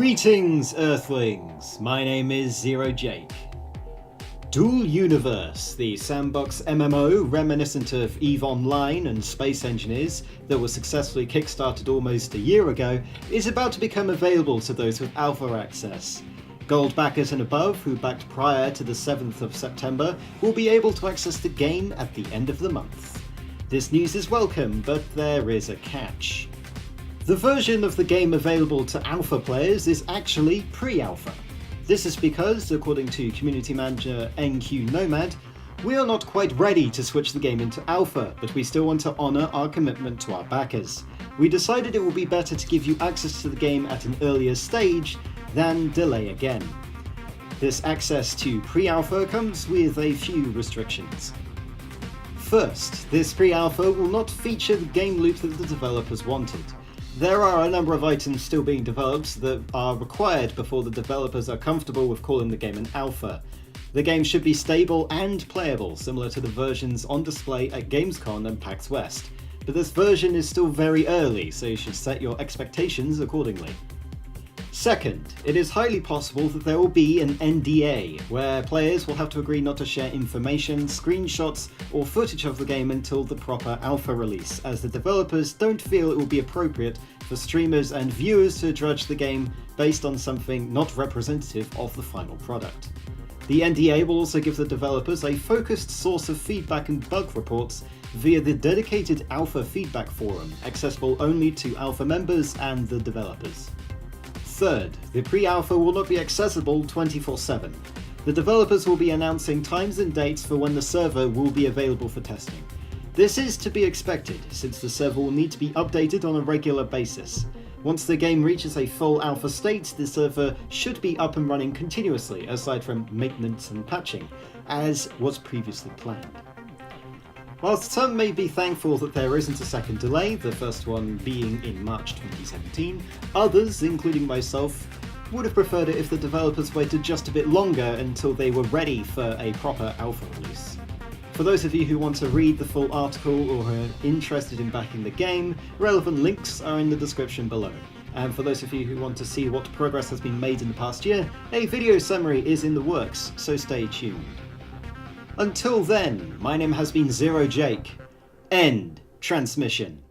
Greetings, Earthlings! My name is Zero Jake. Dual Universe, the Sandbox MMO reminiscent of EVE Online and Space Engineers that was successfully kickstarted almost a year ago, is about to become available to those with alpha access. Gold backers and above, who backed prior to the 7th of September, will be able to access the game at the end of the month. This news is welcome, but there is a catch. The version of the game available to alpha players is actually pre-alpha. This is because, according to community manager NQ Nomad, we are not quite ready to switch the game into alpha, but we still want to honour our commitment to our backers. We decided it would be better to give you access to the game at an earlier stage than delay again. This access to pre-alpha comes with a few restrictions. First, this pre-alpha will not feature the game loop that the developers wanted. There are a number of items still being developed that are required before the developers are comfortable with calling the game an alpha. The game should be stable and playable, similar to the versions on display at Gamescom and PAX West, but this version is still very early, so you should set your expectations accordingly. Second, it is highly possible that there will be an NDA, where players will have to agree not to share information, screenshots, or footage of the game until the proper alpha release, as the developers don't feel it will be appropriate for streamers and viewers to judge the game based on something not representative of the final product. The NDA will also give the developers a focused source of feedback and bug reports via the dedicated alpha feedback forum, accessible only to alpha members and the developers. Third, the pre-alpha will not be accessible 24/7. The developers will be announcing times and dates for when the server will be available for testing. This is to be expected, since the server will need to be updated on a regular basis. Once the game reaches a full alpha state, the server should be up and running continuously, aside from maintenance and patching, as was previously planned. Whilst some may be thankful that there isn't a second delay, the first one being in March 2017, others, including myself, would have preferred it if the developers waited just a bit longer until they were ready for a proper alpha release. For those of you who want to read the full article or are interested in backing the game, relevant links are in the description below. And for those of you who want to see what progress has been made in the past year, a video summary is in the works, so stay tuned. Until then, my name has been Zero Jake. End transmission.